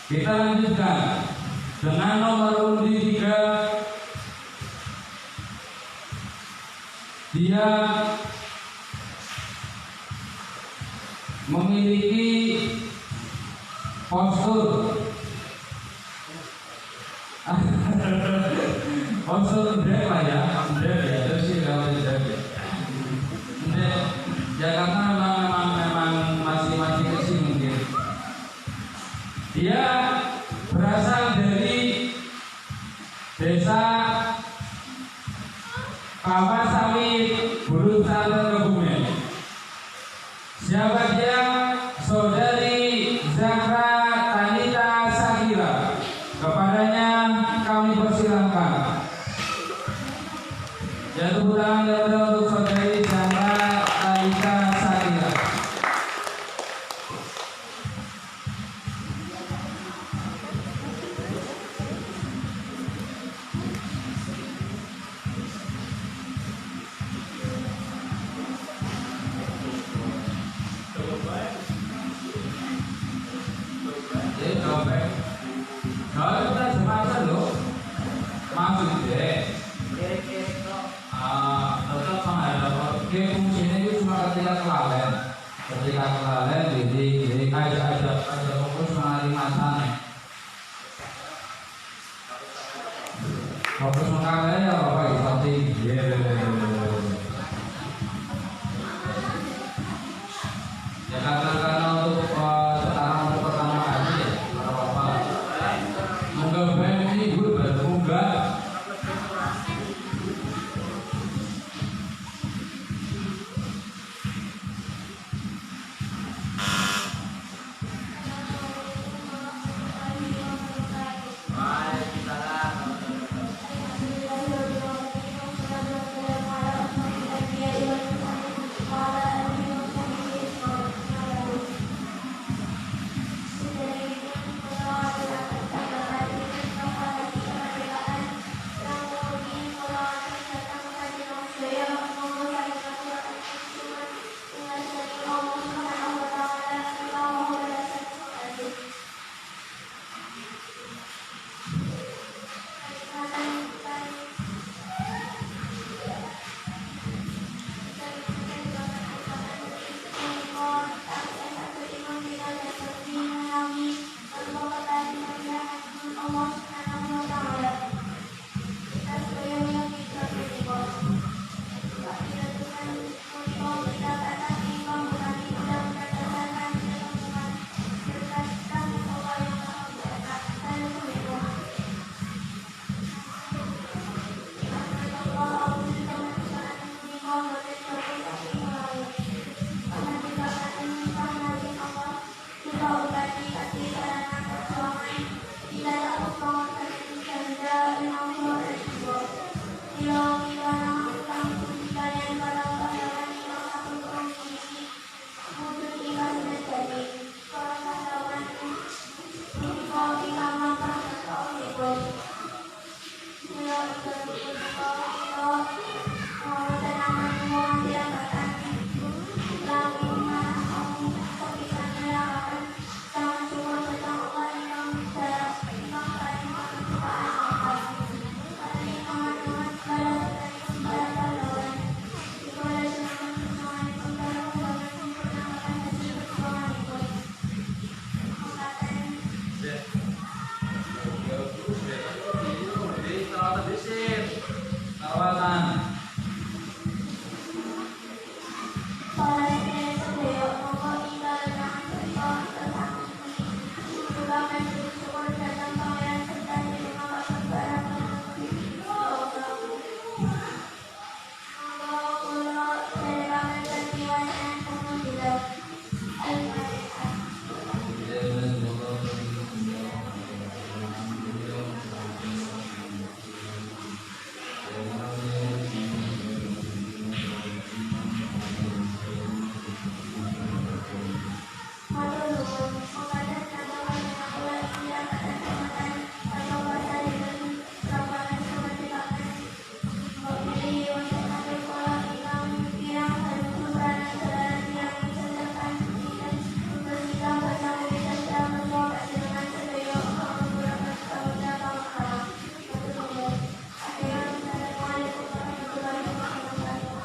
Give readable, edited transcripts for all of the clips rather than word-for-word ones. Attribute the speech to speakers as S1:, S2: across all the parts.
S1: Kita lanjutkan dengan nomor undi 3. Dia memiliki postur postur drag lah ya, drag ya, terus sih kalau drag ya, karena memang masih kecil mungkin. Dia berasal dari desa Kapas Sawit, Bulu Santun, Kebumen. Siapa dia? Saudari Zahra Tanita Sakira. Kepadanya kami persilahkan. Ya, tepuk tangan untuk saudari Zahra Tanita Sakira. Kalau kita semasa loh, maksudnya, tetap menghadap ke fungsinya itu cuma ketika kelalen, jadi ada fokus mengalami masanya. Fokus makan ya Bapak Isati. Ya karena untuk sekarang pertama kali ya para Bapak. Munggah bae ini Ibu baru munggah. Perawatan.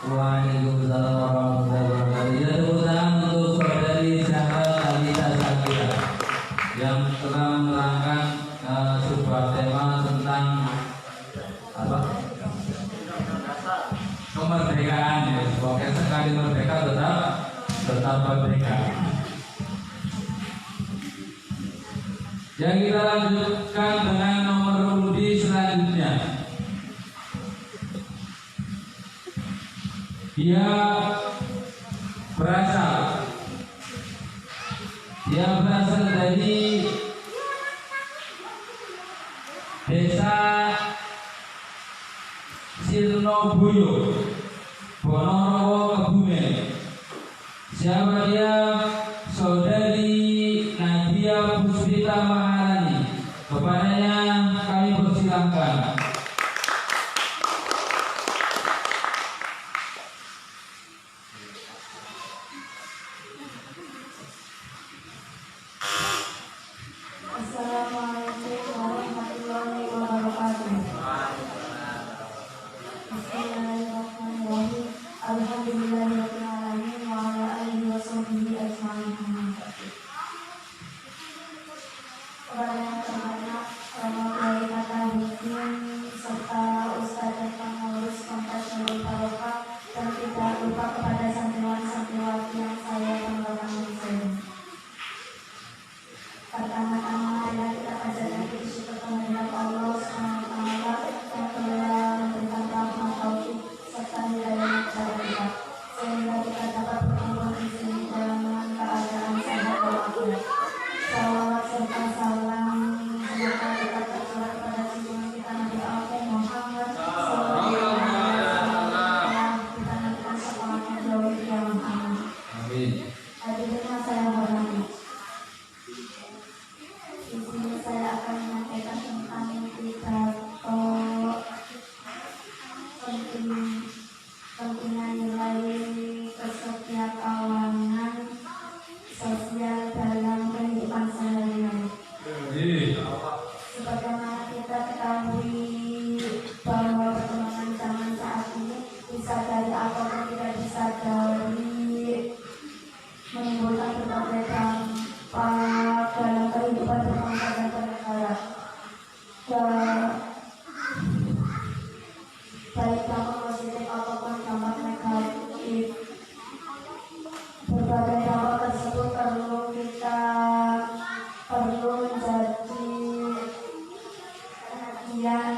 S1: Waalaikumsalam warahmatullahi wabarakatuh. Ya, tepuk tangan untuk saudari Zahra Alita Sakira yang telah menerangkan sebuah tema tentang apa? Kemerdekaan. Ya, pokoknya sekali merdeka tetap merdeka. Yang kita lanjutkan dengan nomor undi selanjutnya. Dia berasal dari Desa Sirnoboyo, Ponorogo, Kebumen. Siapa dia? Saudari Nadia Puspita Maharani. Kepadanya kami persilahkan.
S2: Assalamualaikum warahmatullahi wabarakatuh. Bismillahirrahmanirrahim. Alhamdulillahirabbil alamin wa ala alihi wa sahbihi ajmain. Kepada yang terhormat Bapak Kiai Haji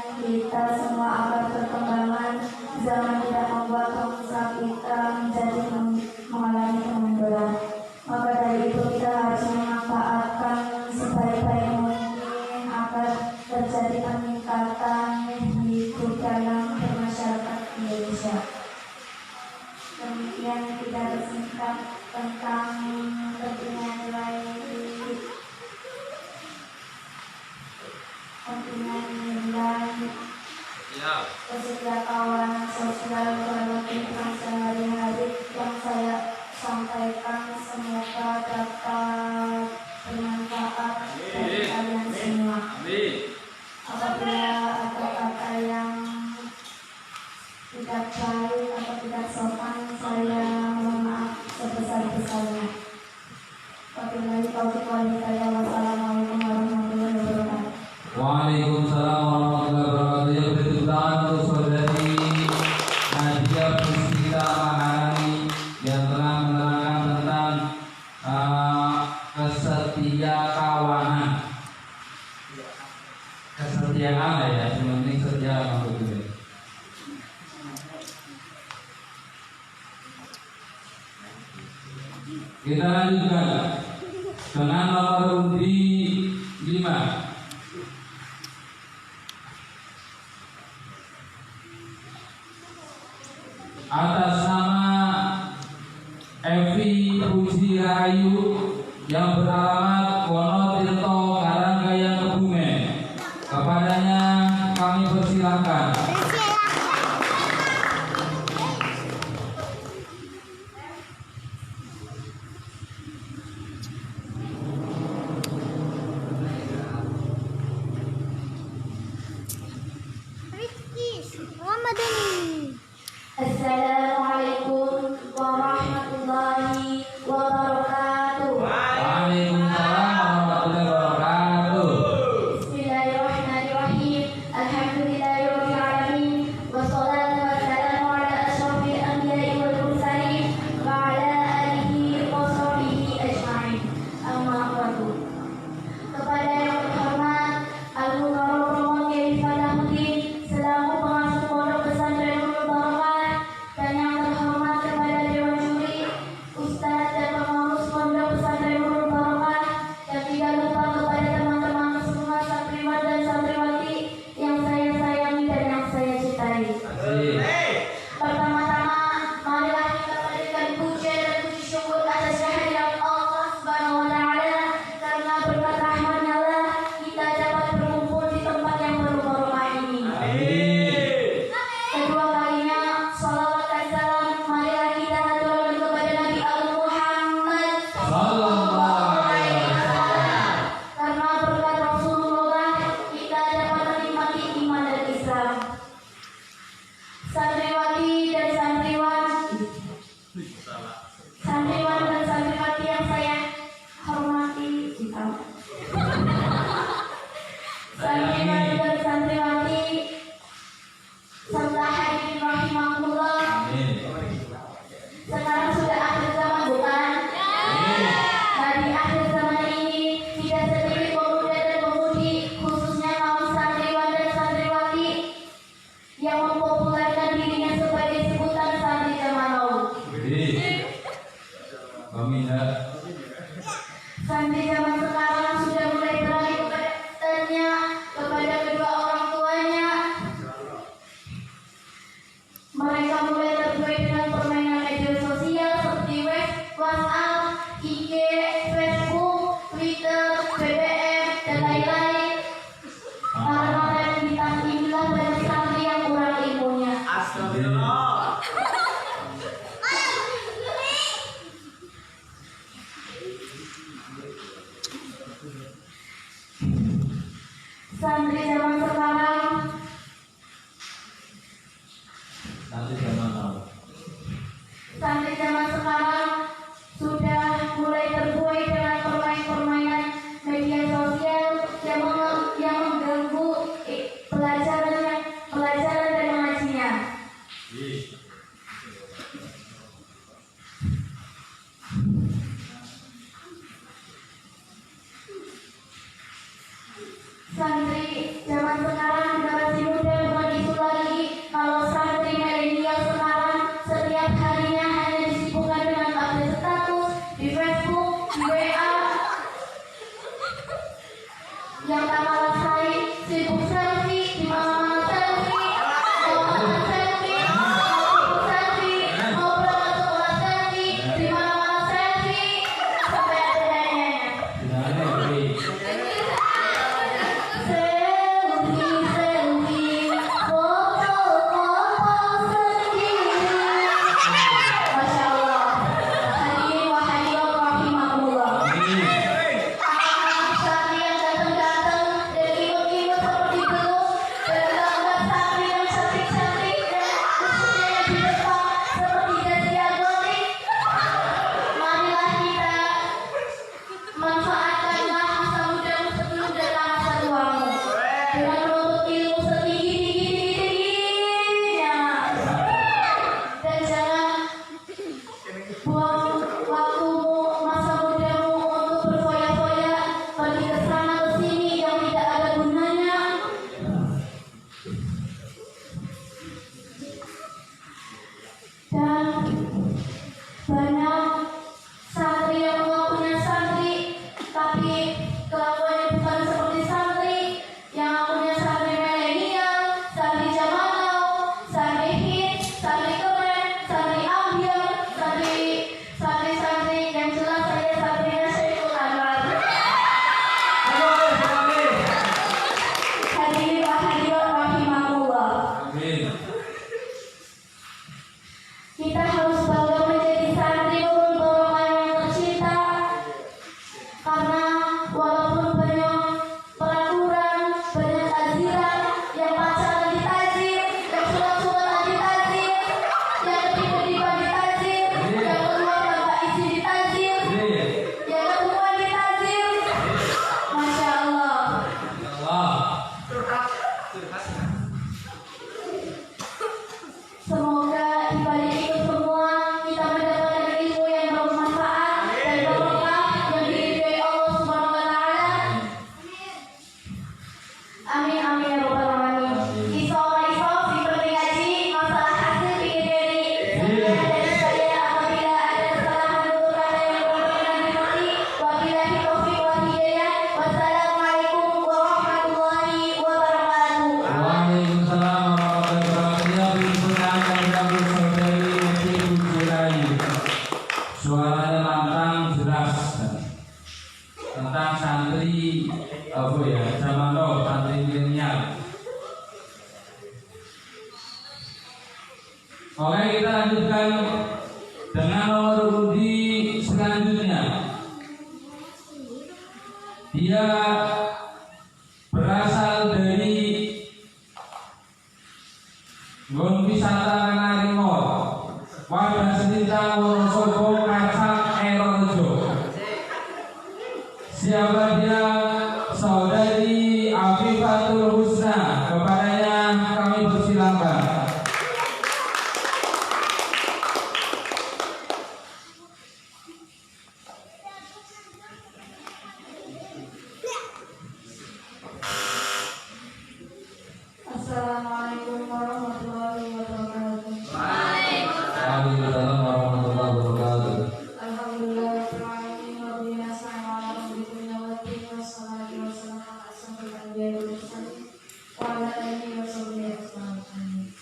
S2: kita semua agar perkembangan zaman tidak membuat bangsa kita menjadi mengalami kemunduran. Maka dari itu kita harus memanfaatkan sebaik-baik mungkin agar terjadi peningkatan hidup dalam bermasyarakat Indonesia. Kemudian kita bersingkat tentang pentingnya nilai kesetiakawanan sosial dalam kehidupan sehari-hari yang saya sampaikan semoga dapat bermanfaat bagi kalian semua. Apabila ada kata yang tidak baik atau tidak sopan, saya mohon maaf sebesar-besarnya. Wabillahi taufiq wal hidayah. Wassalamualaikum warahmatullahi wabarakatuh.
S1: Waalaikumsalam warahmatullahi wabarakatuh. Yang berkedutaan untuk saudari Nadia Puspita Maharani yang telah menerangkan tentang kesetiakawanan. Kesetiaan ya, yang penting setia maksudnya. Kita lanjutkan dengan nomor undi 5. Atas nama Evi Puji Rahayu yang beralamat Wonotirto Karanggayan Kebumen, kepadanya kami persilahkan.
S2: Assalamualaikum warahmatullahi wabarakatuh.
S1: Waalaikumsalam warahmatullahi wabarakatuh.
S2: Bismillahirrahmanirrahim. Alhamdulillahirabbil alamin. Wassalatu wassalamu ala asyrofil anbiya'i wal mursalin wa ala alihi wa sahbihi ajma'in. Amma ba'du. Kepada yang terhormat Al-Mukarram Romo Kiai Fadahuddin selaku pengasuh Pondok Pesantren Nurul Barakah, dan yang terhormat kepada Dewan Juri, Ustadz dan pengurus Pondok Pesantren Nurul Barakah, dan tidak lupa kepada teman-teman semua santriwan dan santriwati yang saya sayangi dan yang saya cintai. Pertama-tama, marilah kita memberikan pujian dan puji syukur atas kehadiran Allah Subhanahu wa Ta'ala, karena berkat rahmat-Nya lah kita dapat berkumpul di tempat yang berbarokah ini. Kedua kalinya, sholawat dan salam marilah kita haturkan kepada Nabi Muhammad
S1: Sallallahu alaihi wasallam.
S2: karena berkat Rasulullah kita dapat menikmati iman dan Islam. Santriwati dan santriwan dan santriwati yang saya hormati, santriwan dan santriwati serta hadirin rahimakumullah. Sekarang sudah akhir zaman, bukan? Nah, di akhir zaman ini tidak sedikit pemuda dan pemudi, khususnya kaum santriwan dan santriwati, yang mempopulerkan dirinya sebagai sebutan santri zaman now. Santri zaman sekarang sudah mulai beralih kepada ustadznya, kepada kedua orang tuanya. Mereka mulai terbuai dengan permainan media sosial seperti WhatsApp, IG, Facebook, Twitter, BBM, dan lain-lain. Karena realitas inilah banyak santri yang kurang ilmunya. Santri zaman sekarang
S1: Nanti zaman now.
S2: Santri zaman sekarang sudah mulai terbuai dengan permainan media sosial yang mengganggu pelajaran dan mengajinya. Santri zaman sekarang generasi
S1: Oke, kita lanjutkan dengan nomor undi selanjutnya. Dia berasal dari Gun Wisata Narimor, Wadah Setinta Wonosobo Kacang Erojo. Siapa dia? Saudari Afifatul Husna. Kepadanya kami persilakan.
S2: Assalamualaikum warahmatullahi wabarakatuh.
S1: Waalaikumsalam warahmatullahi wabarakatuh.
S2: Alhamdulillah rabbil alamin wa bihi nasta'inu ala umuri dunya waddin wassalatu wassalamu ala asyrofil anbiya'i wal mursalin wa ala alihi wa sahbihi ajma'in.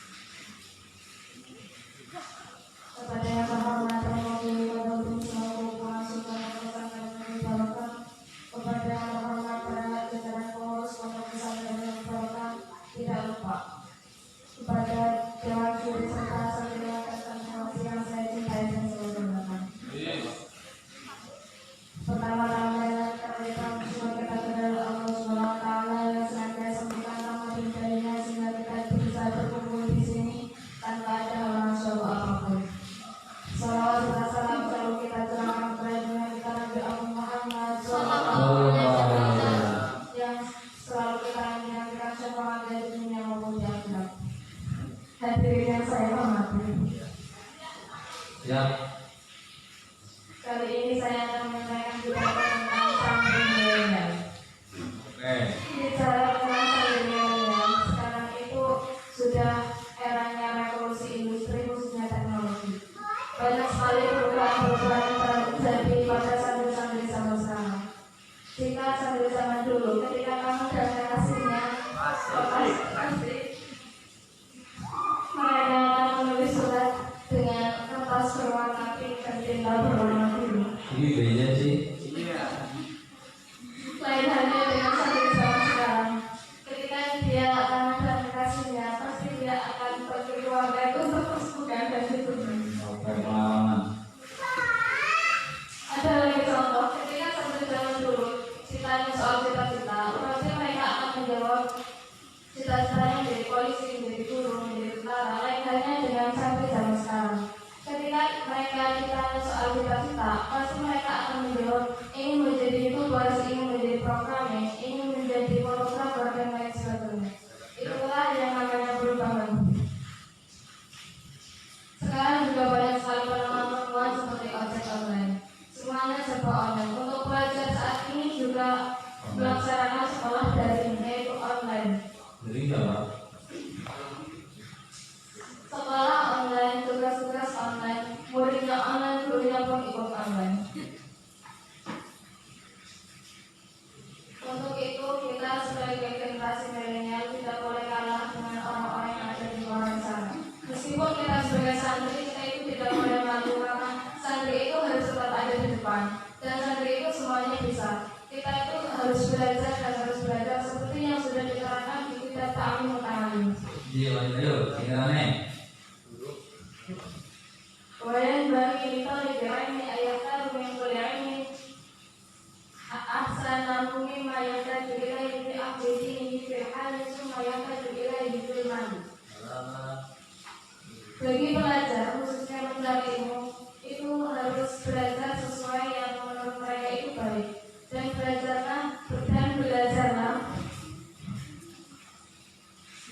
S2: Kepada yang terhormat Romo Wadudun selaku pengasuh pesantren Nurul Barokah, kepada yang terhormat para jajaran pengurus pondok pesantren Nurul Barokah, tidak lupa kepada dewan juri serta sekalian rekan yang saya cintai dan saya banggakan. Pertama-tama kita bersyukur kita kepada Allah Subhanahu wa taala yang senantiasa memberikan rahmat darinya sehingga kita bisa berkumpul di sini tanpa ada halangan suatu apapun. Salawat serta salam selalu kita curahkan kepada Junjungan kita Nabi Muhammad SAW yang selalu kita menyampaikan syafaat dari dunia maupun di akhirat. Hadirin yang saya hormati.
S1: Ya.
S2: Kali ini saya akan menyampaikan bicara tentang santri milenial.
S1: Oke.
S2: Bicara tentang santri milenial, sekarang itu sudah eranya revolusi industri khususnya teknologi. Banyak sekali perubahan-perubahan yang terjadi pada santri-santri zaman sekarang. Jika santri zaman dulu, ketika kamu dan kasihnya, pasti mereka akan menulis surat dengan kertas berwarna pink dan tinta berwarna biru.
S1: Ini beda sih.
S2: Lain halnya dengan santri zaman sekarang. Ketika dia akan dan kasihnya, pasti dia akan pergi keluarga itu untuk bukan dan itu.
S1: Oke, pengalaman.
S2: Ada lagi contoh, ketika santri zaman dulu ditanya soal cita-cita, pasti mereka akan menjawab cita-citanya menjadi polisi, menjadi guru, menjadi tentara. Lain halnya dengan santri zaman sekarang. Ketika mereka ditanya soal cita-cita, pasti mereka akan menjawab ingin menjadi YouTuber, ingin menjadi programmer, ingin menjadi fotografer dan lain sebagainya. Itulah yang namanya perubahan. Sekarang juga banyak sekali penemuan seperti ojek online. Semuanya serba online. Untuk pelajar saat ini juga melaksanakan sekolah daring yaitu online.
S1: Jadi apa?
S2: Sekolah online, tugas-tugas online, muridnya online, gurunya pun ikut online. Untuk itu kita sebagai generasi milenial tidak boleh kalah dengan orang-orang yang ada di luar sana. Meskipun kita sebagai santri, kita itu tidak boleh malu karena santri itu harus tetap ada di depan dan santri itu semuanya bisa. Kita itu harus belajar dan harus belajar seperti yang sudah diterangkan di kitab Ta'limut Ta'lim.
S1: Iya, lanjut. Tinggalnya.
S2: Kemudian bagi kita ini ayatkan yang ini ahsan mungkin mayatkan juga ini akhirin ini firhan itu mayatkan juga ini firman. Bagi pelajar khususnya mencari ilmu itu harus belajar sesuai yang menurut mereka itu baik dan belajarlah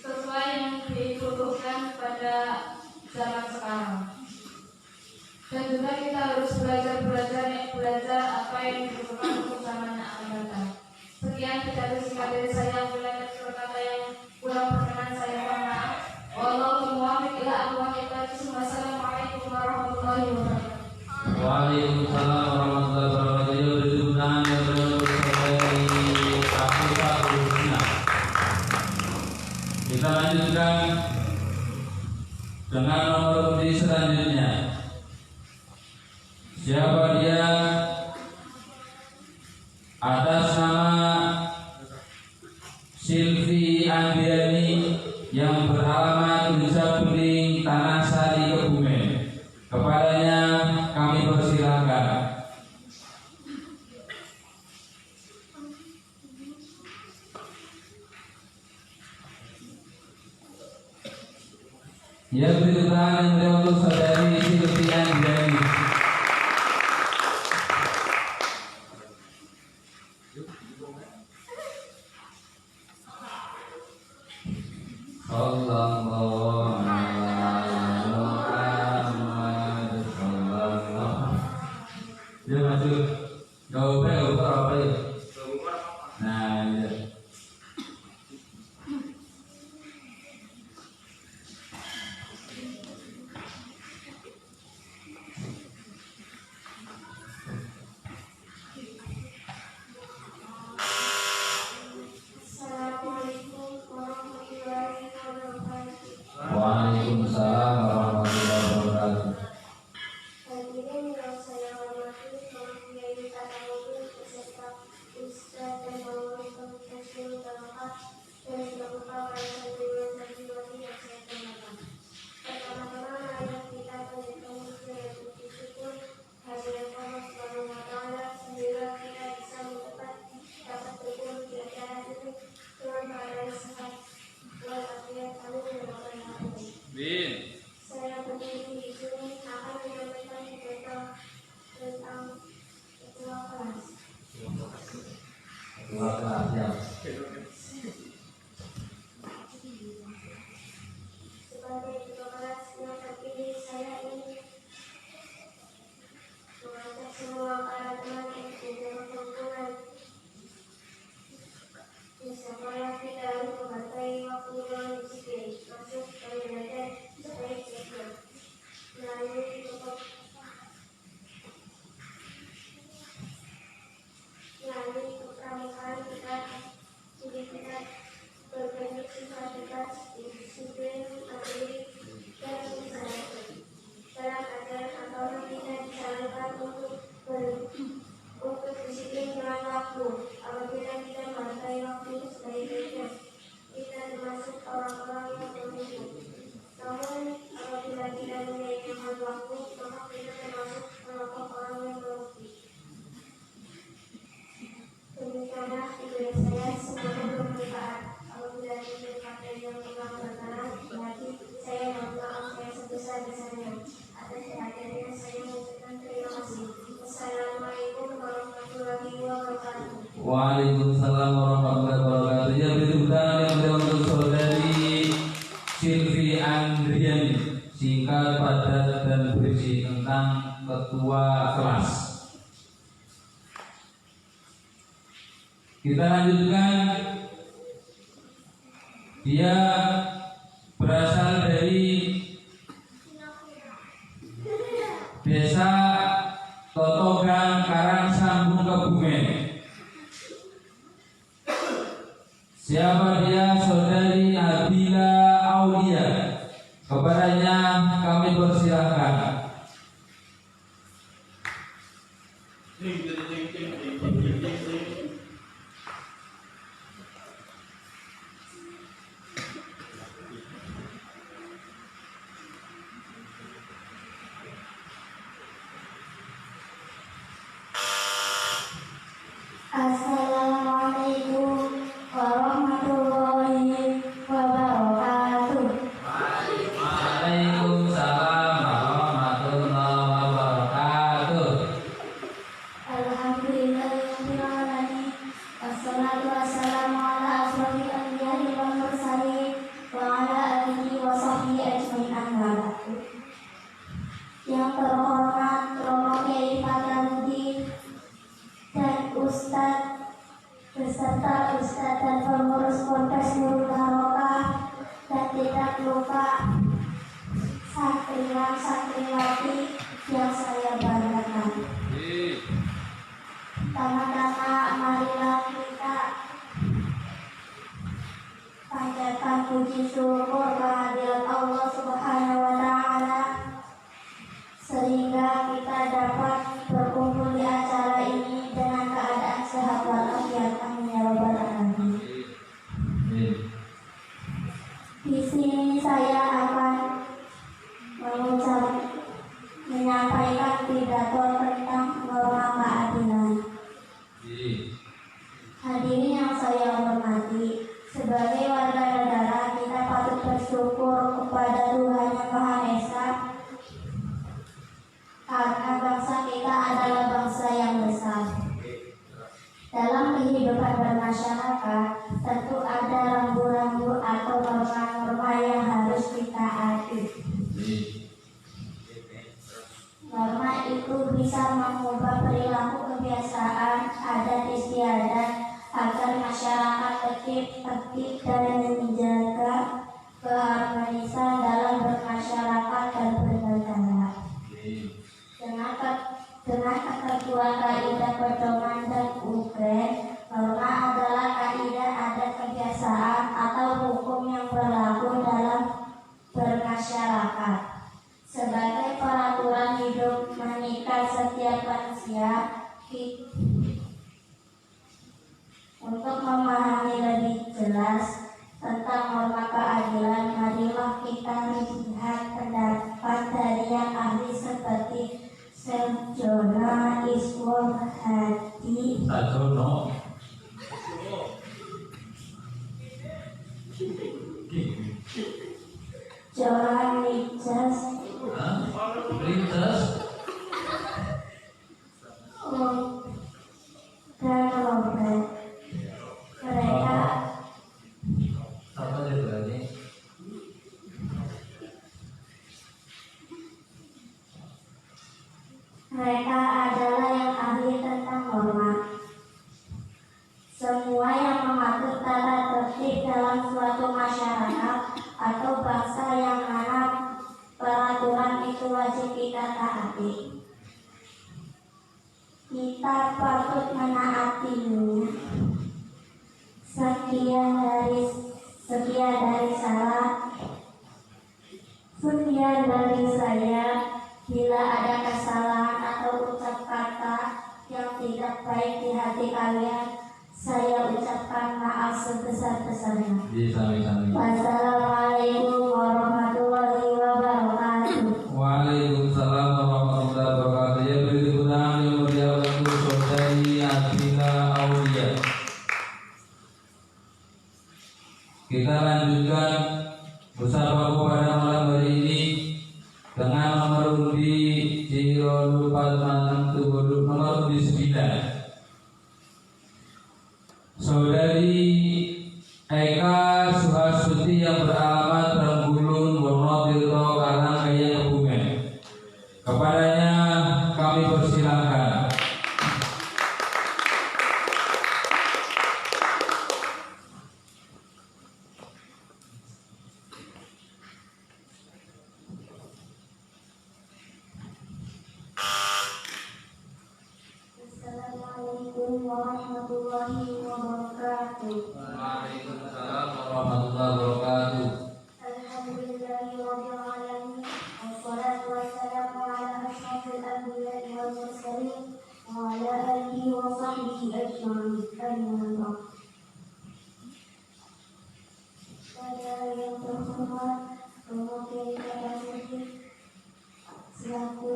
S2: sesuai yang dibutuhkan pada zaman sekarang. Dan juga kita harus belajar apa yang dibutuhkan untuk zaman yang akan datang. Sekian pidato singkat dari saya. Bila ada kata yang kurang berkenan saya mohon maaf. Wallahu muwaffiq ila aqwamit thoriq. Wassalamualaikum warahmatullahi wabarakatuh.
S1: Waalaikumsalam warahmatullahi wabarakatuh. Berjumlah dari Afifatul Husna. Kita lanjutkan dengan nomor undi selanjutnya. Siapa dia? Atas nama Silvi Andiani yang beralamat Nusa Bening, Tanah Sari, Ya beri tepuk tangan yang meriah untuk saudari Silvi Andiani. Sallallahu alaihi Muhammad sallallahu. Dia maju. Gak apa ya? Nah, ya.
S2: Assalamualaikum warahmatullahi wabarakatuh.
S1: Waalaikumsalam warahmatullahi wabarakatuh.
S2: Hadirin yang saya hormati, Bapak Kiai Tanahuddin beserta Ustaz dan pengurus Komite Utama dan beserta para santriwan santriwati yang saya hormati. Pertama-tama marilah kita panjatkan puji dan puji syukur kehadirat Allah Subhanahu wa Ta'ala sehingga kita bisa dapat berkumpul di acara ini dengan keadaan sehat walafiat. Amin ya rabbal alamin. Saya berdiri di sini akan menyampaikan pidato tentang ketua kelas.
S1: Ketua kelas ya.
S2: Sebagai ketua kelas yang terpilih, saya ingin mengajak semua para teman SD dan lingkungan supaya kita harus menghargai waktu yang disiplin, masuk dan belajar sebaik-baiknya. Melalui kepramukaan kita, jadi kita berbentuk sifat-sifat disiplin, mandiri, dan usaha. Dalam ajaran agama kita disarankan untuk disiplin dengan waktu. Apabila kita menghargai waktu sebaik-baiknya, kita termasuk orang-orang yang beruntung. Namun apabila tidak menyediakan waktu, maka kita termasuk kelompok orang yang merugi. Demikianlah ibadah saya, semoga bermanfaat. Apabila tidak pakai yang kurang berkenan di hati, saya mohon maaf yang sebesar-besarnya. Atas perhatiannya saya mengucapkan terima kasih. Wassalamualaikum warahmatullahi wabarakatuh.
S1: Waalaikumsalam warahmatullahi wabarakatuh. Ya beri tepuk tangan yang meriah untuk saudari Silvi Andriani. Singkat, padat, dan berisi tentang ketua kelas. Kita lanjutkan. Dia berasal dari Desa Totogan, Karangsambung, Kebumen. Siapa dia? Saudari Nabila Aulia. Kepadanya kami persilahkan.
S2: Assalamualaikum warahmatullahi wabarakatuh.
S1: Waalaikumsalam warahmatullahi wabarakatuh.
S2: Alhamdulillahirabbil alamin. Wassalatu wassalamu ala asyrofil anbiya'i wal mursalin wa ala alihi wa sahbihi ajmain amma ba'du. Yang terhormat Romo Kiai Tanahuddin dan Ustadz beserta Ustadz dan pengurus Ponpes Nurul Barokah, dan tidak lupa santriwan santriwati yang saya banggakan. Pertama-tama marilah kita panjatkan puji syukur kehadirat Allah Subhanahu wa Ta'ala sehingga kita dapat berkumpul di acara ini dengan keadaan sehat walafiat. Amin ya rabbal alamin. Di sini saya akan menyampaikan pidato tentang norma keadilan. Hadirin yang saya hormati, sebagai warga negara kita patut bersyukur kepada Tuhan yang masyarakat, tentu ada rambu-rambu atau norma-norma yang harus ditaati. Norma itu bisa mengubah perilaku, kebiasaan, adat istiadat agar masyarakat tertib dan menjaga keharmonisan dalam bermasyarakat dan bernegara. Dengan ketentuan kaidah pedoman dan ukren, norma adalah kaidah adat kebiasaan atau hukum yang berlaku dalam bermasyarakat sebagai peraturan hidup mengikat setiap manusia. Untuk memahami lebih jelas tentang norma keadilan, marilah kita lihat pendapat dari yang ahli seperti Sarjona Iswar Hadi, Johan Licas, dan Robert. Mereka adalah yang ahli tentang norma. Semua yang mengatur tata tertib dalam suatu masyarakat atau bangsa yang mana peraturan itu wajib kita taati. Kita patut menaatinya. Sekian dari saya. Bila ada kesalahan atau ucap kata yang tidak baik di hati kalian, saya ucapkan maaf sebesar-besarnya. Wassalamualaikum warahmatullahi wabarakatuh.
S1: Waalaikumsalam warahmatullahi wabarakatuh. Ya berikutnya yang mulia untuk saudari Adila Aulia. Kita lanjutkan bersama pada malam hari ini dengan nomor undi 0467 nomor undi 9. Saudari Eka Suhasuti yang beralamat Renggulun, Wonotirto, Karanggaya, Kebumen. Kepadanya kami persilahkan.
S2: Assalamualaikum warahmatullahi wabarakatuh.
S1: Waalaikumsalam warahmatullahi wabarakatuh.
S2: Alhamdulillahirabbil alamin. Wassalatu wassalamu ala asyrofil anbiya'i wal mursalin wa ala alihi wa sahbihi ajma'in. Saudara yang terhormat, mewakili Kota Suci selaku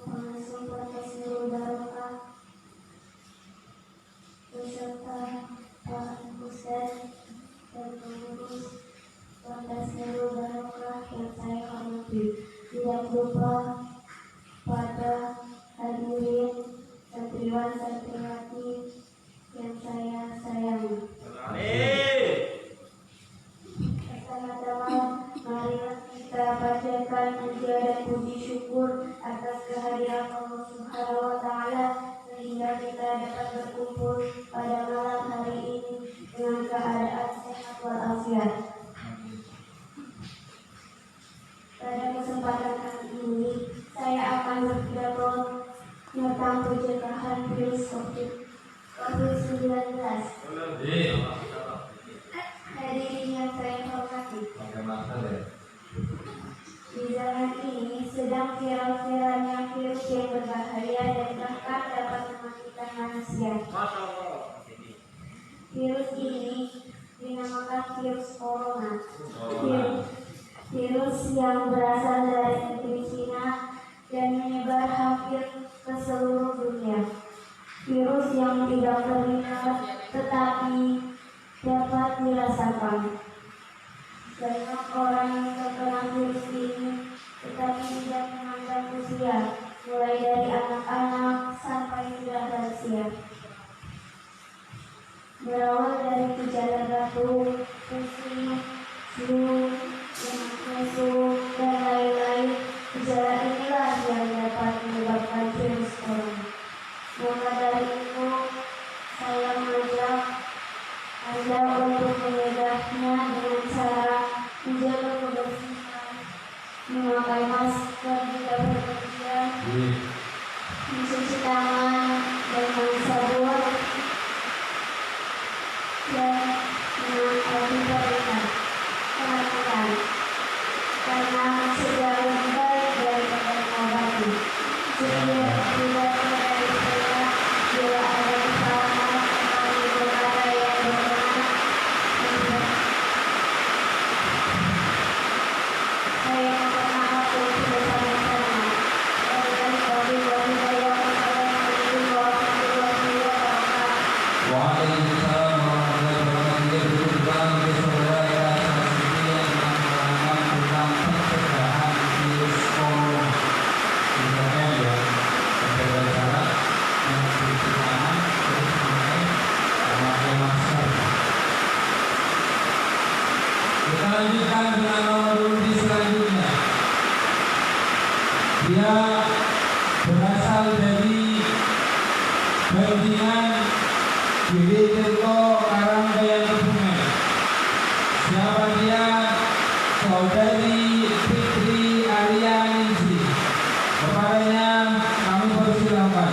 S2: pengasuh Ponpes Nurul Barokah beserta Pak Ustaz dan pengurus Ponpes Nurul Barokah yang saya hormati, tidak lupa pada hadirin santriwan santriwati yang saya sayangi. Pertama-tama, marilah kita bacakan puja dan puji syukur atas kehadiran Allah Subhanahu wa Ta'ala sehingga kita dapat berkumpul pada malam hari ini dengan keadaan sehat walafiat. Pada kesempatan kali ini, saya akan berpidato tentang pencegahan virus COVID-19. Hadirin yang saya hormati, di zaman ini sedang viral-viralnya virus yang berbahaya dan bahkan dapat mematikan manusia. Virus ini dinamakan virus corona. Virus yang berasal dari negeri Cina dan menyebar hampir ke seluruh dunia. Virus yang tidak terlihat tetapi dapat dirasakan. Banyak orang yang terkena virus ini tetapi tidak memandang usia, mulai dari anak-anak sampai sudah lansia. Berawal dari gejala memakai masker jika berpergian, mencuci tangan dengan sabun, dan memberikan pengertian karena mencegah lebih baik daripada mengobati. Sehingga tidak terjadi bila ada kesalahan atau perkara yang berkenaan saya pernah aku bersama-sama dan bagi saya kepada Nabi warahmatullahi wabarakatuh.
S1: Waalaikumsalam warahmatullahi wabarakatuh. Berkenan untuk saudara kita saksi yang menerangkan tentang pencegahan virus corona. Misalnya ya, berbagai cara mencuci tangan, terus memakai masker. Kita lanjutkan dengan nomor undi selanjutnya. Dia berasal dari Bandingan Giri Tirto Karangbayan Kebumen. Siapa dia? Saudari Fitri Arianingsi. Kepadanya kami persilahkan.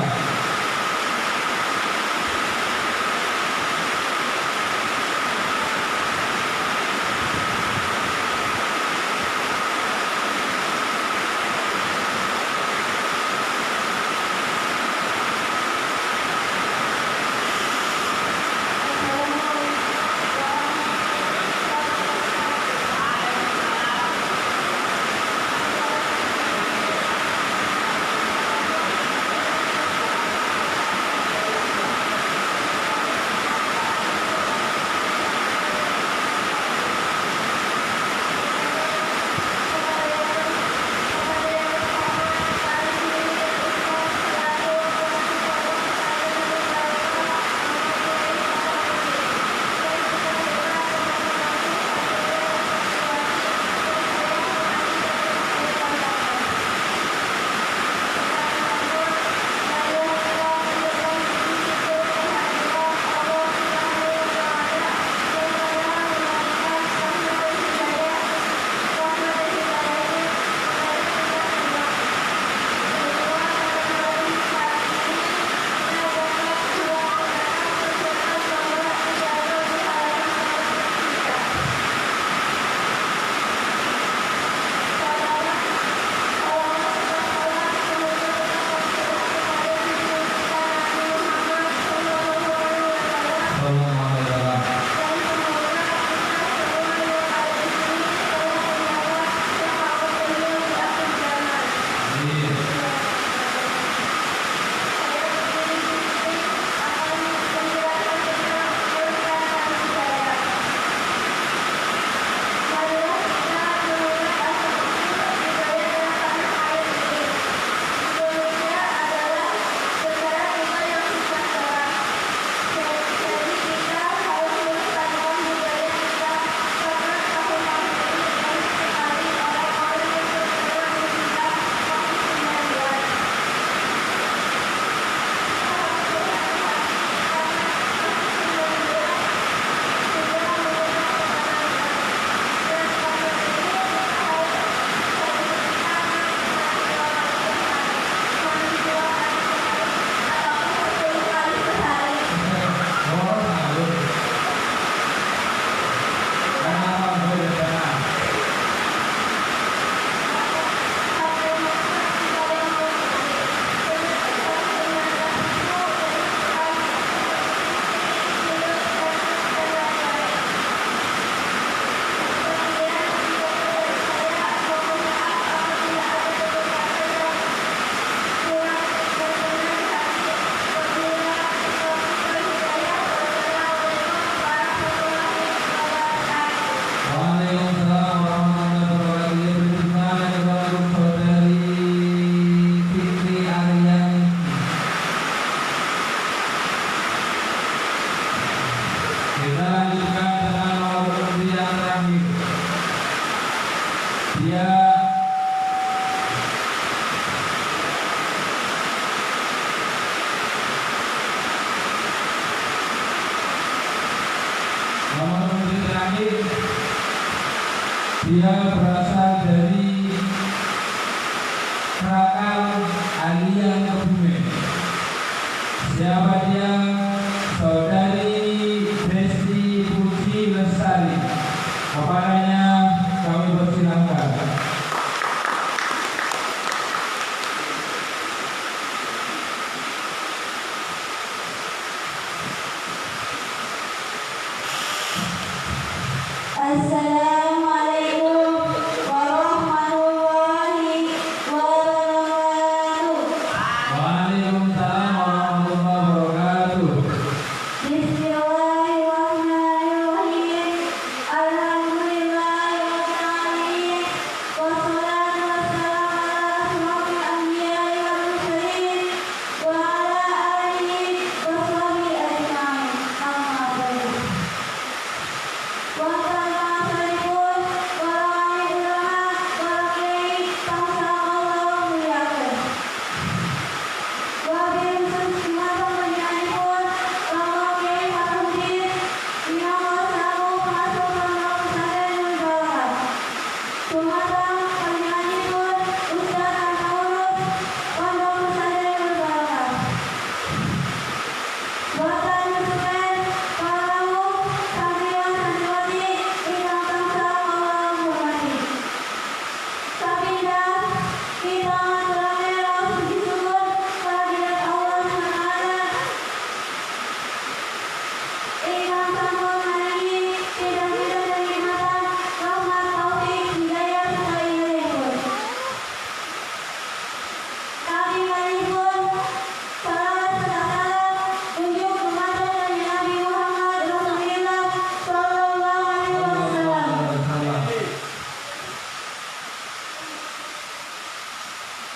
S1: Dia berasal dari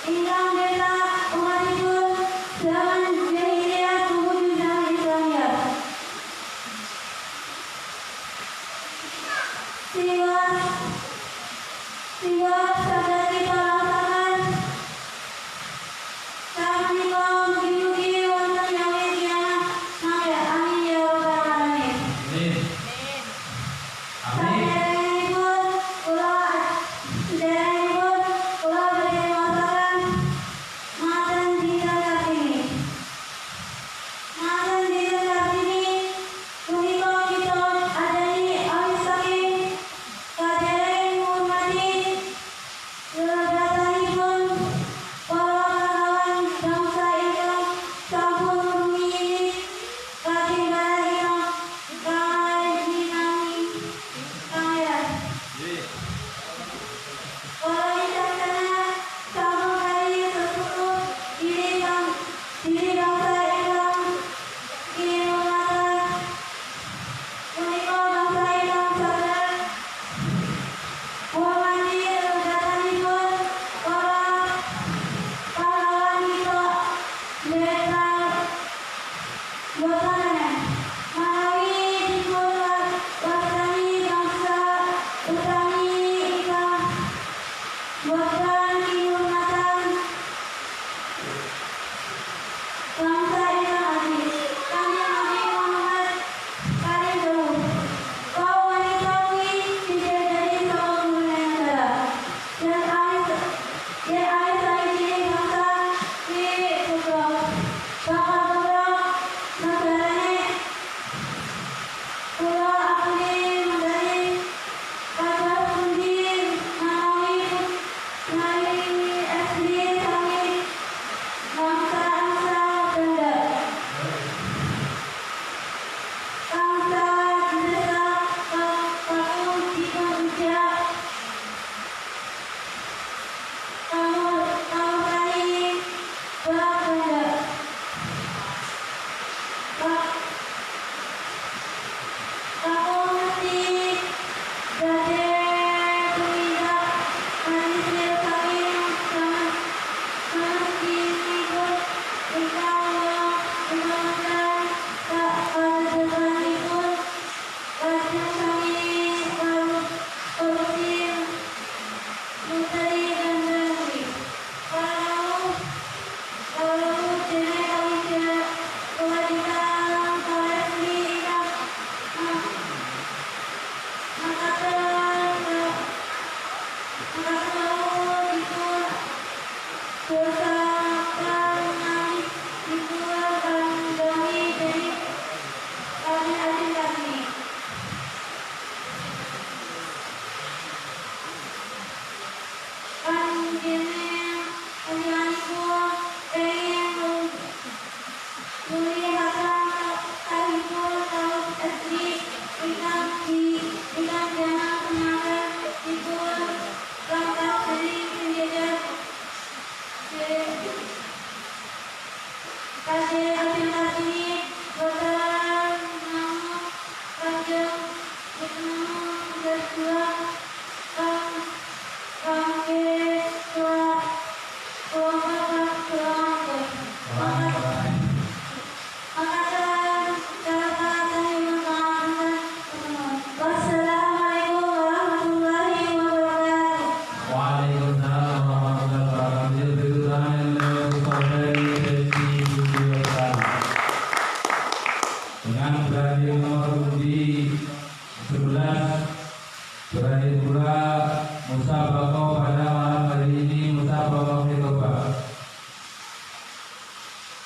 S2: Ingkang desa umatipun zaman jahiliyah tumuju zaman Islamiyah. Sehingga sadar kita rasakan saat menika mugi-mugi wonten yaumil qiyamah. Amin ya rabbal alamin.
S1: Amin. Amin.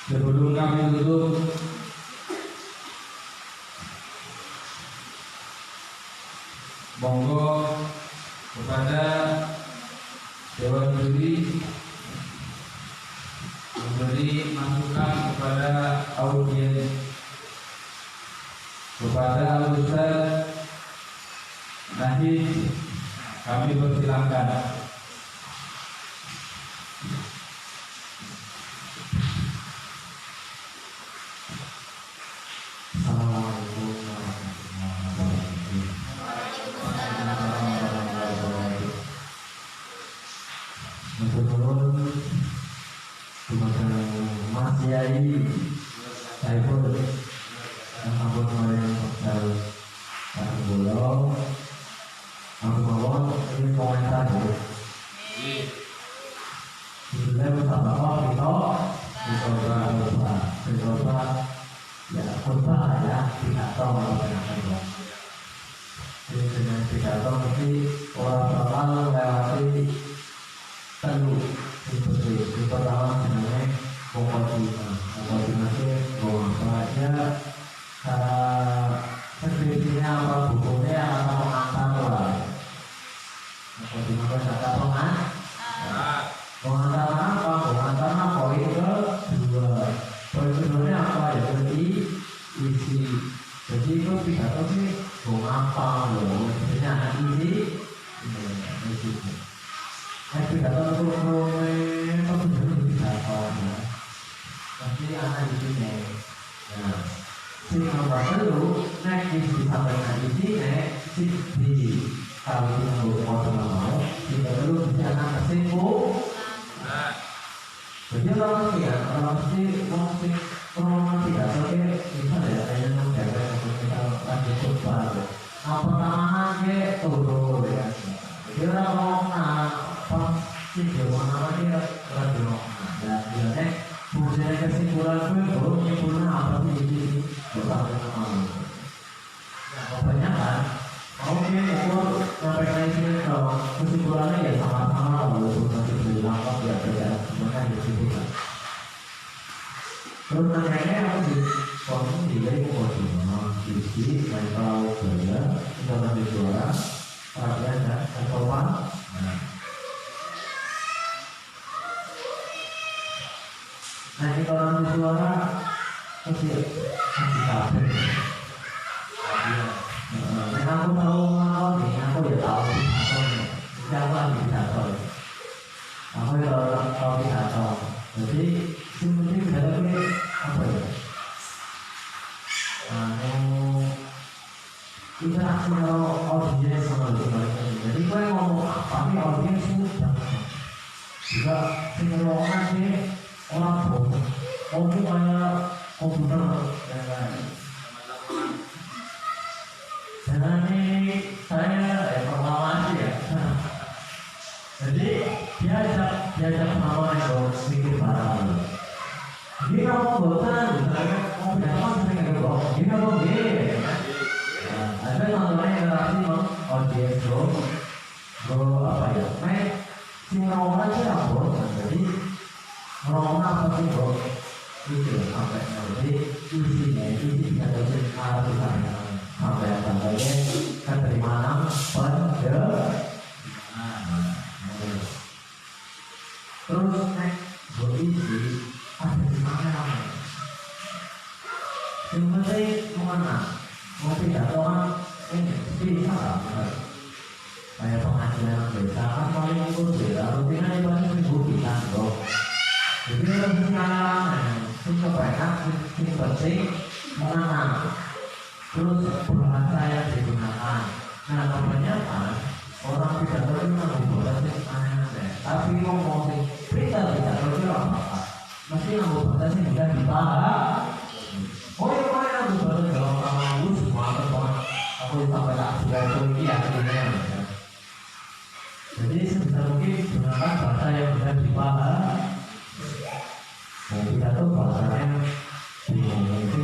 S1: Sebelum kami tutup, monggo kepada Dewan Juri memberi masukan kepada audiens, kepada Ustaz Nahid, kami persilakan.
S3: Matur nuwun dumateng Mas Yai Saiful ampun wayang wekdal kagem kula. Aku mawon ini komentar ya. Sebenarnya bersama kita mencoba ya khotbah ya pidato menggunakan ya. Jadi dengan pidato mesti orang bakal lewati telu seperti itu. Pertama sebenarnya mukadimah itu bahwasanya cara skripsinya apa bukunya apa pengantar lah. Mukadimah itu kata pengantar poin kedua. Poin keduanya apa ya? Jadi isi. Jadi itu pidato sih mau apa loh? Sebenarnya isi. Pidato itu pidato ya. Pasti anak di sini. Nah, si nomor telu nek disampaikan di sini si di kalau kita mau mau kita perlu bisa anak kesimpulan. Jadi orang tidak oke misalnya ya saya yang jaga kita lanjut khotbah. Nah pertama ke turun ya. Jadi orang ngomong pasti jawaban dia radio. Dan dia fungsinya kesimpulan itu baru menyimpulkan apa sih ini bersama dengan kebanyakan mungkin ukur sampai sini kalau kesimpulannya ya sama-sama walaupun nanti berlangkap ya beda semuanya disimpulan. Terus nantinya aku di konten juga itu koordinat sisi mental kerja dalam juara perhatian dan kesopan. Nah ini kalau nanti juara kecil masih kafe. Nah aku tahu ngomong nih, aku ya tahu siapa di pidato. Aku ya tahu pidato. Jadi sebenarnya pidato ini apa ya? Interaksi audiens sama sebaliknya. Jadi gue ngomong apa nih audiens sudah juga pengelolaan nih orang bodoh. Ngomong kayak komputer ya kan. Dan ini saya pengalaman ya. Jadi diajak pengalaman itu sedikit barang. Ini kamu bosan, misalnya mau datang sering ada kok. Ini kamu gini. Ada contohnya interaksi audiens bro apa ya? Si ngomong aja lah bosan. Jadi ngomong apa sih bro? Itu sampai jadi isinya isi bisa jadi misalnya. Sampai contohnya kan dari mana terus berisi ada di mana sebenarnya kemana mau pidato kan ini bisa kayak pengajian biasa kan paling ikut beda rutinnya itu hanya minggu kita loh jadi rutinnya sebanyak penting mana terus bahasa yang digunakan. Nah kebanyakan orang pidato itu ngomong bahasa aneh-aneh. Tapi ngomong pidato itu apa? Mesti ngomong bahasa yang mudah dipaham. Oh ya kemarin aku baru dalam kamu semua teman aku sampai tak sudah itu akhirnya. Jadi sebisa mungkin gunakan bahasa yang mudah dipaham. Nah pidato bahasanya di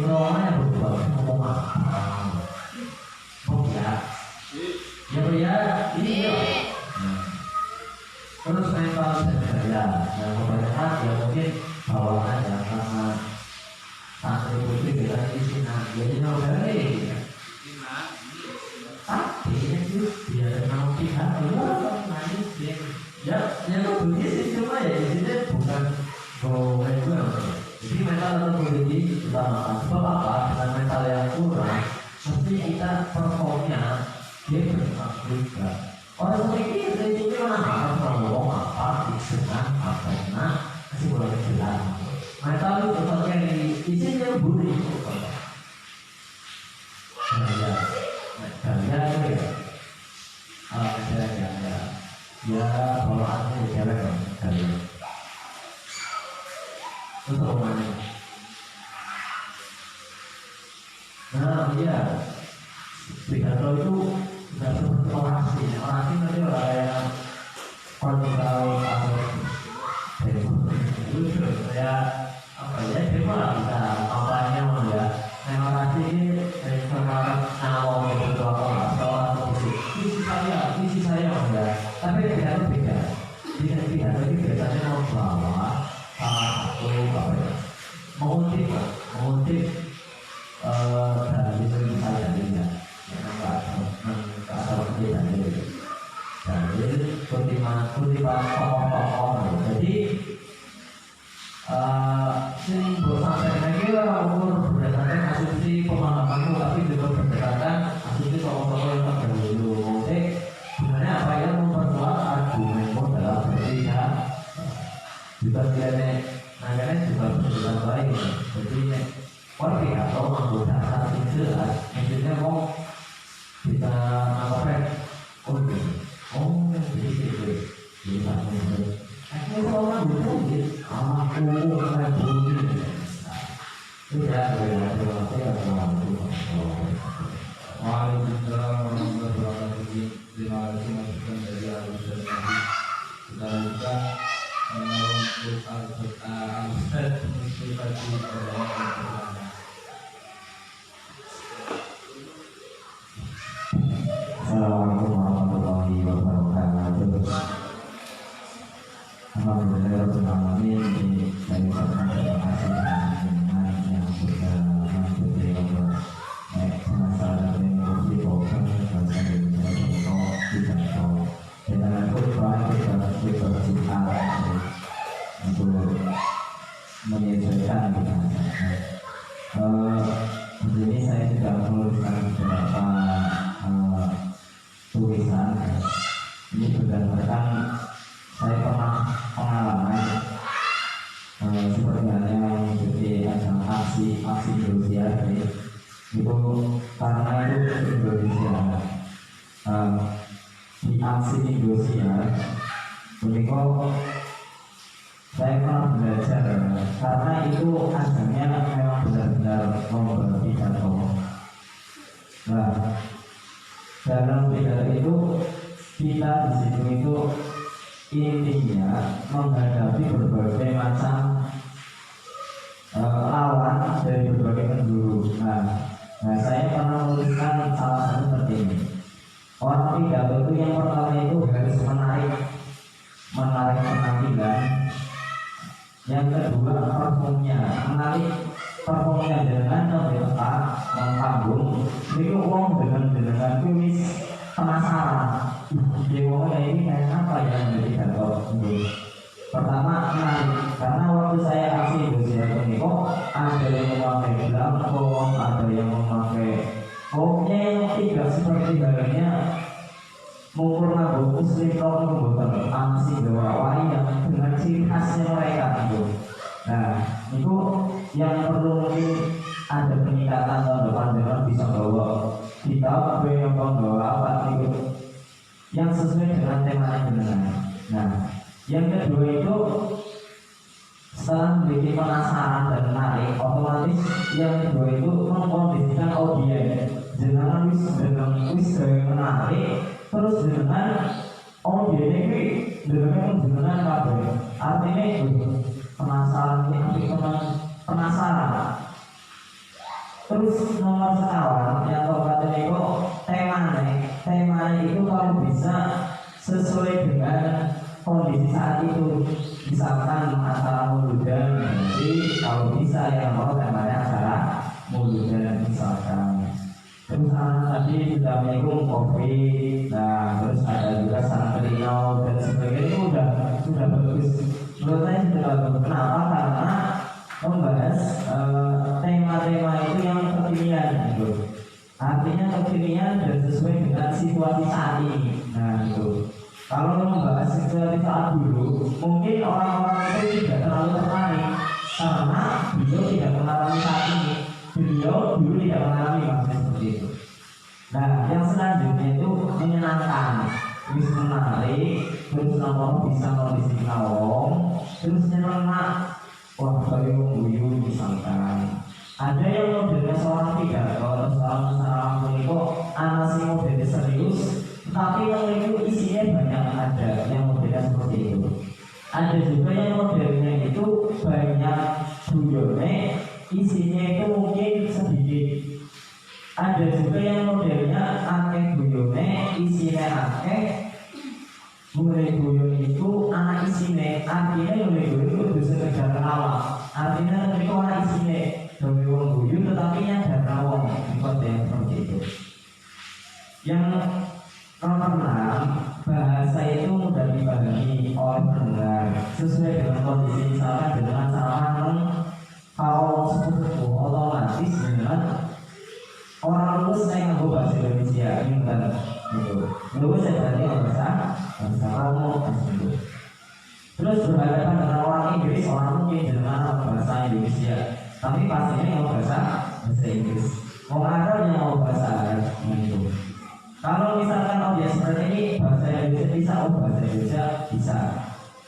S3: orangnya berubah ngomong apa? Oh ya, ini ya. Terus mental dan gaya. Nah kebanyakan ya mungkin bawaan ya karena santri putih kita di sini. Jadi nobel tapi itu dia mau pihak ya yang begini sih cuma ya di sini bukan jadi mental atau politik utama sebab apa dengan mental yang kurang mesti kita performnya dia berkembang juga orang memikir dari sini mana ngomong apa dengan apa nah masih boleh jelas mental itu seperti yang isinya budi gaya itu ya ya bawaannya cewek untuk rumahnya. Nah, iya, pidato itu tidak seperti orasi. Orasi nanti yang kontrol atau itu ya apa ya, demo lah bisa kampanye ya. Nah, orasi ini semangat awal betul atau visi saya ya. Tapi pidato beda. Pidato itu biasanya membawa salah satu apa ya, mengutip dari segi saya ya, atau ketidak dari kutipan tokoh-tokoh. Jadi sing bersampai lagi umur berdasarkan asumsi pemahamanmu, tapi juga berdasarkan asumsi tokoh-tokoh yang terdahulu. Sebenarnya apa yang memperkuat argumenmu dalam bertiga juga tidak nanya juga berjalan baik. Jadi kalau tidak tahu menggunakan asing jelas, maksudnya mau bisa apa? Jadi aku orang butuh aku tidak
S1: Waalaikumsalam warahmatullahi wabarakatuh. Terima kasih masukan dari Al-Ustaz tadi. Kita buka untuk Al-Ustaz menginspirasi kepada
S3: Assalamualaikum warahmatullahi wabarakatuh. Alhamdulillahirrahmanirrahim. Dari terima kasih dengan yang sudah mengikuti masalah ini dibawakan dan saya tidak dengan khutbah kita berdoa untuk menyesuaikan dengan di sini saya juga menuliskan beberapa tulisan. Ini berdasarkan saya pernah pengalaman seperti halnya mengikuti ajang aksi Indonesia itu, karena itu Indonesia di aksi Indonesia begitu saya pernah belajar, karena itu ajangnya memang benar-benar lomba pidato. Nah, dalam pidato itu kita di situ itu intinya menghadapi berbagai macam lawan dari berbagai penjuru. Nah, saya pernah menuliskan salah satu seperti ini. Orang pidato itu yang pertama itu harus menarik penampilan. Yang kedua performnya, menarik performnya dengan membuka panggung. Itu uang dengan kuis penasaran. Dewa ini kayak apa yang menjadi pidato? Pertama menarik, karena waktu saya aksi Indonesia ini kok ada yang memakai belangkong, ada yang memakai yang tidak seperti halnya mengurna muslim kaum membuat aksi Jawa yang dengan ciri khasnya mereka itu. Nah, itu yang perlu mungkin ada peningkatan tahun depan dengan bisa bawa kita yang membawa apa itu yang sesuai dengan tema yang. Nah, yang kedua itu setelah memiliki penasaran dan menarik, otomatis yang kedua itu mengkondisikan audiens. Jangan wis menarik terus dengan audiens ini dengan kabeh. Artinya itu penasaran. Terus nomor sekawan yang katanya itu tema itu kalau bisa sesuai dengan kondisi saat itu, misalkan antara muludan, jadi kalau bisa yang mau temanya adalah muludan misalkan. Terus anak tadi sudah menyinggung kopi, nah terus ada juga sarang kelinau dan sebagainya, itu sudah bagus. Menurut saya sudah bagus. Kenapa? Karena membahas tema-tema itu yang kekinian gitu. Artinya kekinian dan sesuai dengan situasi saat ini. Nah itu. Kalau membahas situasi saat dulu, mungkin orang-orang itu tidak terlalu tertarik karena beliau tidak mengalami saat ini. Beliau dulu tidak mengalami maksudnya seperti itu. Nah, yang selanjutnya itu menyenangkan, terus menarik, terus nomor bisa kondisi nawong, terus nyenengak. Wah, kalau Ada juga yang modelnya itu banyak guyone, isinya itu mungkin sedikit. Ada juga yang modelnya akeh guyone, isinya akeh. Mulai guyon itu anak isine, artinya mulai guyon itu bisa sekedar awal. Artinya mereka anak isine, demi wong guyon tetapi yang ada wong di kota yang seperti itu. Yang nomor 6, bahasa itu mudah dipahami oleh pendengar sesuai dengan kondisi, misalkan dengan saran kalau sepupu otomatis dengan orang lulus saya nggak bahasa Indonesia ini bukan gitu. Lulus saya berarti bahasa Romo gitu. Terus berhadapan dengan orang Inggris, orang mungkin dengan bahasa Indonesia, tapi pastinya yang bahasa Inggris. Orang Arab yang mau bahasa Arab gitu. Kalau misalkan objek seperti ini bahasa Indonesia bisa, bahasa Indonesia bisa.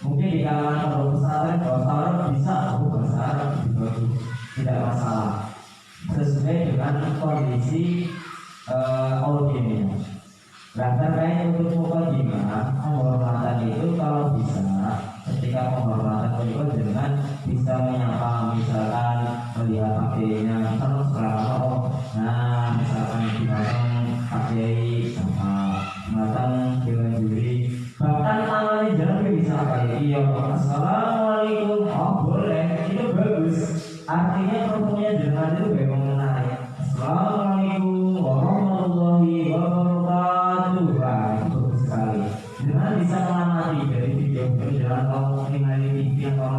S3: Mungkin di kalangan pondok pesantren bahasa Arab bisa, bahasa Arab juga tidak masalah. Sesuai dengan kondisi audiennya. Nah, terkait untuk mukadimah, penghormatan itu kalau bisa, ketika penghormatan itu dengan bisa menyapa, misalkan melihat pakainya, misalkan selama nah misalkan dimatang pakai apa, matang dengan juri, bahkan tangan jalan bisa kayak iya, assalamualaikum, oh boleh, itu bagus. Artinya pertemuan dengan itu memang menarik. Assalamualaikum warahmatullahi wabarakatuh. Wah, itu bagus sekali. Dengan bisa mengamati dari video jalan kamu mengenai TV atau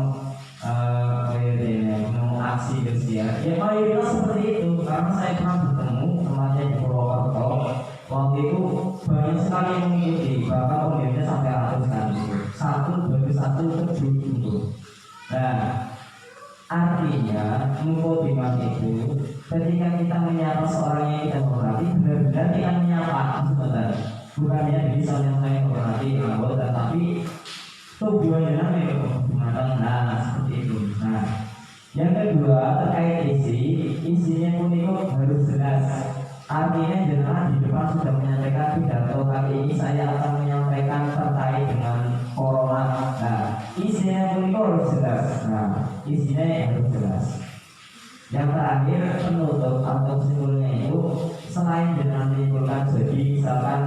S3: mau aksi bersiar. Ya mayoritas seperti itu. Karena saya pernah bertemu temannya di Purwokerto. Waktu itu banyak sekali yang mengikuti. Bahkan pembeliannya sampai 100 kali. Satu baru satu terjun. Nah, artinya mukadimah itu ketika kita menyapa seorang yang kita hormati, benar-benar kita menyapa sebentar. Bukannya jadi saya hormati anggota, tapi tujuannya namanya menggunakan seperti itu. Nah, yang kedua terkait isinya pun itu harus jelas. Artinya jelas di depan sudah menyampaikan pidato kali ini saya akan menyampaikan terkait dengan corona. Nah, isinya pun itu harus jelas. Nah, isinya harus jelas. Yang terakhir penutup atau simbolnya itu selain dengan menimbulkan jadi misalkan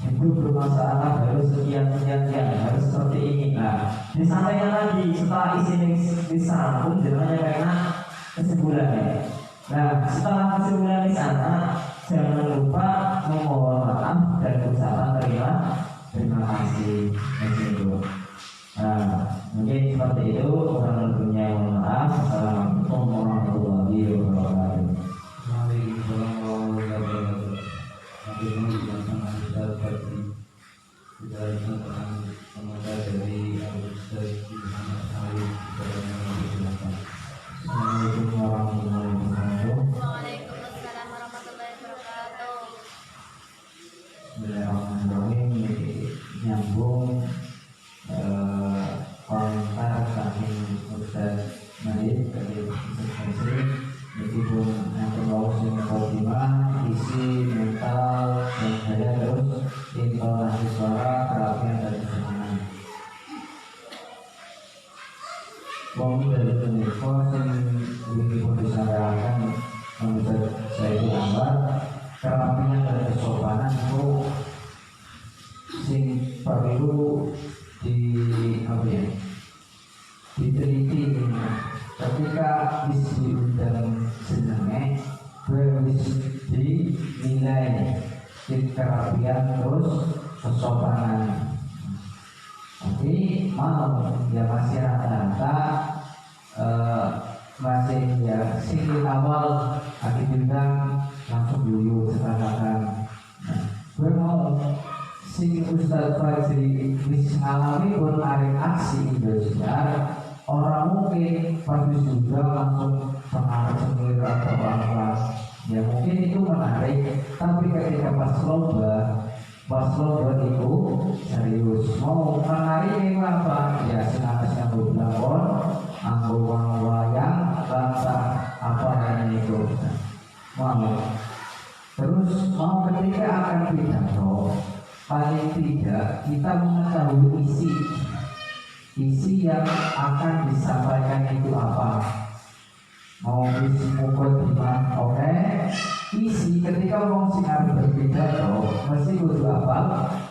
S3: hidup bermasyarakat harus sekian harus seperti ini. Nah, disampaikan lagi setelah isi disambung jangan karena kesimpulannya. Nah, setelah kesimpulan di sana jangan lupa memohon maaf dan ucapan terima kasih. Nah, mungkin seperti itu kurang lebihnya, mohon maaf. Assalamualaikum warahmatullahi wabarakatuh.
S1: Waalaikumsalam warahmatullahi wabarakatuh. Nanti ini dilaksanakan kita seperti kita laksanakan pemuda dari Al-Ustaz Muhammad Ali kepada yang dijelaskan. Assalamualaikum warahmatullahi wabarakatuh.
S2: Waalaikumsalam warahmatullahi wabarakatuh.
S3: Bismillahirrahmanirrahim. Nyambung komentar saking Ustaz Naib dari Institusi meskipun yang terbawa mukadimah, isi mental dan daya terus intonasi suara, kerapian dan kesenangan. Wong dari Tuniko yang ini pun disarankan menurut saya itu gambar kerapian dan kesopanan itu sing perlu diteliti. Ketika diundang senengnya harus dinilai kerapian terus kesopanan. Tapi mau ya masih rata-rata masih ya sing awal akhir bintang langsung dulu sekarang. Gue mau si Ustaz Fajri wis ngalami pun arek aksi Indonesia, orang mungkin pasti juga langsung mengarah sendiri atau apa. Ya mungkin itu menarik, tapi ketika pas lomba itu serius mau menarik apa ya senang-senang berlakon anggo wayang bangsa apa namanya itu mau terus mau ketika akan pidato paling tidak kita mengetahui isi
S4: yang akan disampaikan itu apa. Mau isi mukadimah, oke? Isi ketika wong sing arep berpidato mesti kudu apa?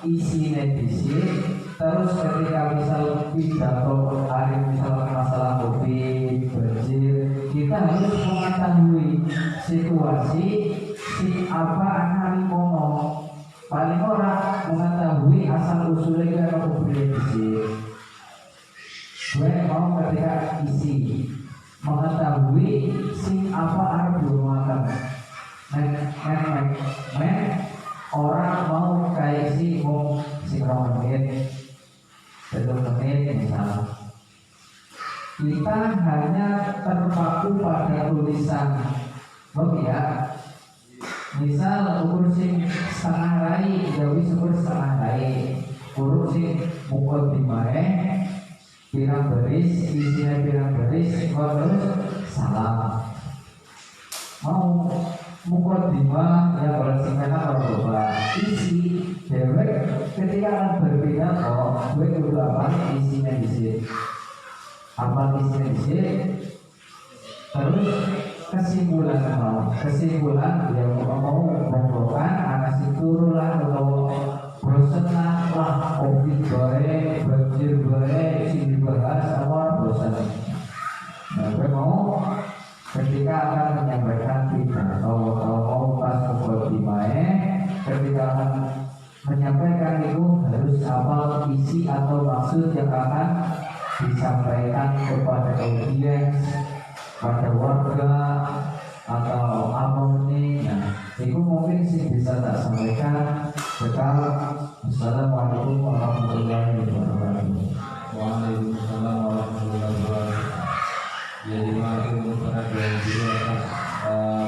S4: Isine dhisik. Terus ketika misal pidato hari misal masalah COVID, banjir, kita harus mengetahui situasi si apa hari kono. Paling ora mengetahui asal usulnya apa kemudian dhisik. Gue mau ketika isi mengetahui si apa harus diomongkan. Orang mau kayak si mau si menit, 1 menit misalnya. Kita hanya terpaku pada tulisan, ya. Misal ukur sing setengah rai, jauh ukur setengah rai, ukur sing mukadimah pirang baris, isinya pirang baris, terus salam. Mau mukadimah ya kalau singkatnya kalau coba isi dewek ketika akan berbeda kok gue kudu apa isinya di sini apa isinya di sini terus kesimpulan dia mau mengumpulkan anak si turun lah atau bosan lah covid baik banjir baik sini bahas awal bosan. Nah gue mau ketika akan menyampaikan pidato atau mau pas mukadimah ketika akan menyampaikan itu harus hafal isi atau maksud yang akan disampaikan kepada audiens, pada warga atau apa ini. Nah, itu mungkin sih bisa tak sampaikan. Assalamualaikum warahmatullahi wabarakatuh.
S1: Waalaikumsalam warahmatullahi wabarakatuh. Jadi makin berpergian juga atas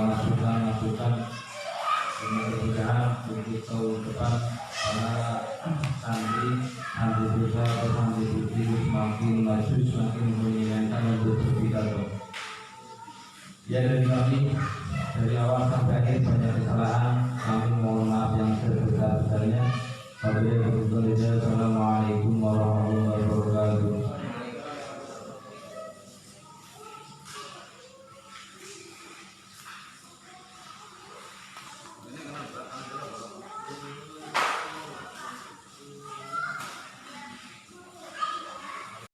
S1: masukan mudah-mudahan untuk tahun depan para santri desa atau santri putri semakin maju, semakin menginginkan untuk berpidato. Ya dari kami dari awal sampai akhir banyak kesalahan, kami mohon maaf yang sebesar-besarnya. Wabillahi taufiq wal hidayah. Assalamualaikum warahmatullahi wabarakatuh.